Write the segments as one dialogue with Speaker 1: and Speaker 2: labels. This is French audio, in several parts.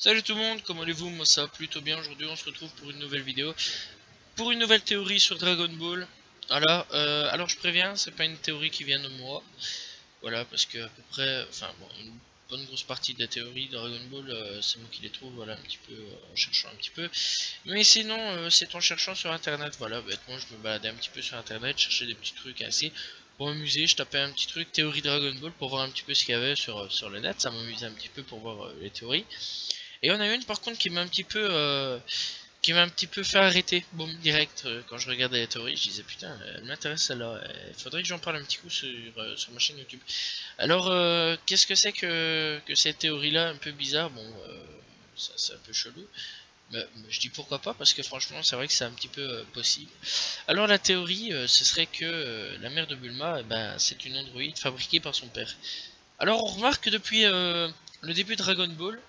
Speaker 1: Salut tout le monde, comment allez-vous? Moi ça va plutôt bien. Aujourd'hui on se retrouve pour une nouvelle vidéo, pour une nouvelle théorie sur Dragon Ball. Voilà, alors je préviens, c'est pas une théorie qui vient de moi. Voilà, parce que à peu près, enfin bon, une bonne grosse partie des théories de Dragon Ball, c'est moi qui les trouve, voilà, un petit peu, en cherchant un petit peu. Mais sinon, c'est en cherchant sur internet, voilà, bêtement je me baladais un petit peu sur internet, chercher des petits trucs ainsi. Pour m'amuser, je tapais un petit truc, théorie Dragon Ball, pour voir un petit peu ce qu'il y avait sur le net, ça m'amusait un petit peu pour voir les théories. Et on a une par contre qui m'a un petit peu fait arrêter, boum, direct, quand je regardais les théories, je disais putain, elle m'intéresse celle-là, il faudrait que j'en parle un petit coup sur ma chaîne YouTube. Alors, qu'est-ce que c'est que cette théorie-là, un peu bizarre, bon, ça c'est un peu chelou, mais je dis pourquoi pas, parce que franchement, c'est vrai que c'est un petit peu possible. Alors la théorie, ce serait que la mère de Bulma, ben, c'est une androïde fabriquée par son père. Alors on remarque que depuis le début de Dragon Ball,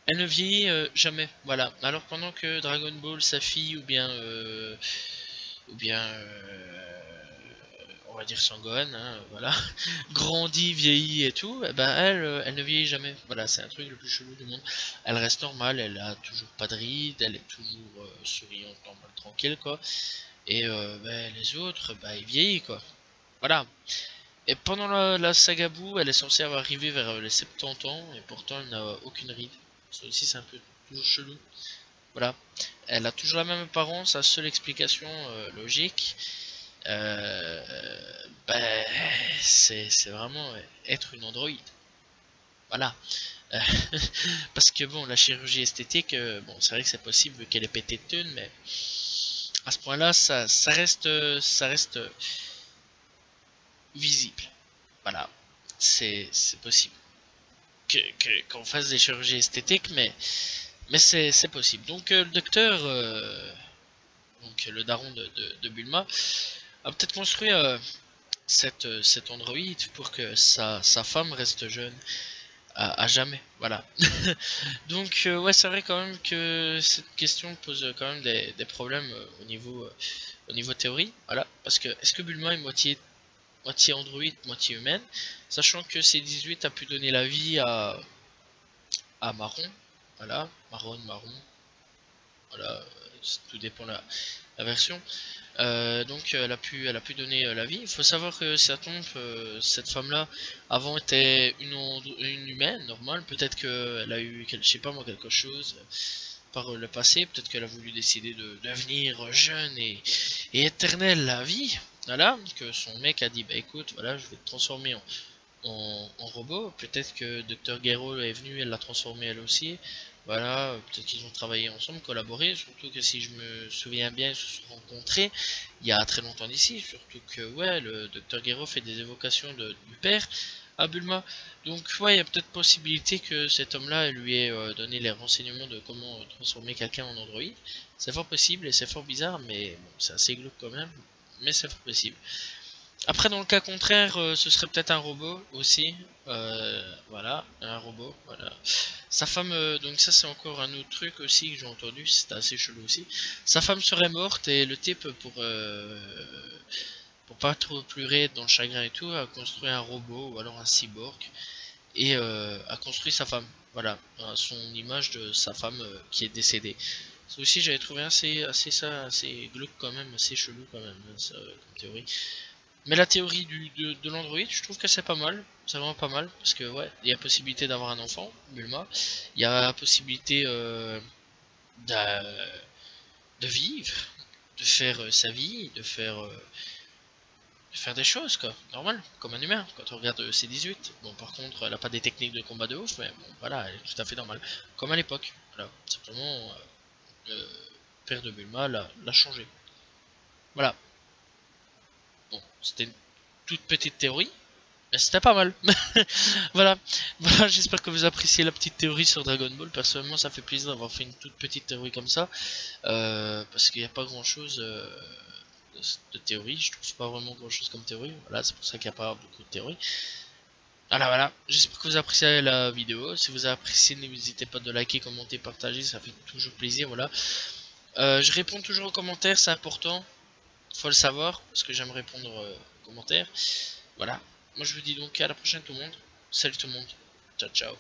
Speaker 1: elle ne vieillit jamais, voilà. Alors pendant que Dragon Ball, sa fille, on va dire Sangohan, hein, voilà, grandit, vieillit et tout, eh ben elle ne vieillit jamais. Voilà, c'est un truc le plus chelou du monde. Elle reste normale, elle a toujours pas de rides, elle est toujours souriante, normale, tranquille, quoi. Et ben, les autres, bah ils vieillissent, quoi. Voilà. Et pendant la saga Boo, elle est censée avoir arrivé vers les 70 ans, et pourtant elle n'a aucune ride. Ça aussi c'est un peu toujours chelou. Voilà. Elle a toujours la même apparence, sa seule explication logique, ben, c'est vraiment être une androïde. Voilà. Euh, Parce que bon, la chirurgie esthétique, bon, c'est vrai que c'est possible qu'elle ait pété de thunes, mais à ce point-là, ça reste visible. Voilà. C'est possible. Qu'on fasse des chirurgies esthétiques, mais c'est possible. Donc le docteur, donc le daron de Bulma, a peut-être construit cet androïde pour que sa femme reste jeune à jamais. Voilà. Donc ouais, c'est vrai quand même que cette question pose quand même des problèmes au niveau théorie. Voilà. Parce que est-ce que Bulma est moitié androïde, moitié humaine, sachant que C18 a pu donner la vie à Marron. Voilà. Marron. Voilà. Tout dépend la version. Donc elle a pu donner la vie. Il faut savoir que ça tombe, cette femme-là, avant était une humaine normale. Peut-être qu'elle a eu, je sais pas moi, quelque chose par le passé. Peut-être qu'elle a voulu décider de devenir jeune et éternelle la vie. Voilà, que son mec a dit, bah écoute, voilà, je vais te transformer en robot. Peut-être que Dr. Gero est venu, elle l'a transformé elle aussi. Voilà, peut-être qu'ils ont travaillé ensemble, collaboré. Surtout que si je me souviens bien, ils se sont rencontrés il y a très longtemps d'ici. Surtout que, ouais, le Dr. Gero fait des évocations du père à Bulma. Donc, ouais, il y a peut-être possibilité que cet homme-là lui ait donné les renseignements de comment transformer quelqu'un en androïde. C'est fort possible et c'est fort bizarre, mais bon, c'est assez glauque quand même. Mais c'est fort possible. Après, dans le cas contraire, ce serait peut-être un robot aussi. Voilà, un robot. Voilà. Sa femme, donc ça c'est encore un autre truc aussi que j'ai entendu, c'était assez chelou aussi. Sa femme serait morte et le type pour pas trop pleurer dans le chagrin et tout, a construit un robot ou alors un cyborg et a construit sa femme. Voilà, son image de sa femme qui est décédée. Ça aussi j'avais trouvé assez glauque quand même, assez chelou quand même, ça, comme théorie. Mais la théorie de l'Android, je trouve que c'est pas mal. C'est vraiment pas mal. Parce que, ouais, il y a possibilité d'avoir un enfant, Bulma. Il y a la possibilité de vivre, de faire sa vie, de faire des choses, quoi. Normal, comme un humain. Quand on regarde C18. Bon, par contre, elle a pas des techniques de combat de ouf, mais bon, voilà, elle est tout à fait normale. Comme à l'époque. Voilà, simplement, le père de Bulma l'a changé. Voilà. Bon, c'était une toute petite théorie. Mais c'était pas mal. Voilà, voilà, j'espère que vous appréciez la petite théorie sur Dragon Ball. Personnellement, ça fait plaisir d'avoir fait une toute petite théorie comme ça. Parce qu'il n'y a pas grand chose de théorie. Je trouve pas vraiment grand chose comme théorie. Voilà, c'est pour ça qu'il n'y a pas beaucoup de théorie. Voilà, j'espère que vous appréciez la vidéo. Si vous appréciez, n'hésitez pas de liker, commenter, partager. Ça fait toujours plaisir. Voilà. Je réponds toujours aux commentaires, c'est important. Faut le savoir, parce que j'aime répondre aux commentaires. Voilà. Moi je vous dis donc à la prochaine tout le monde. Salut tout le monde. Ciao ciao.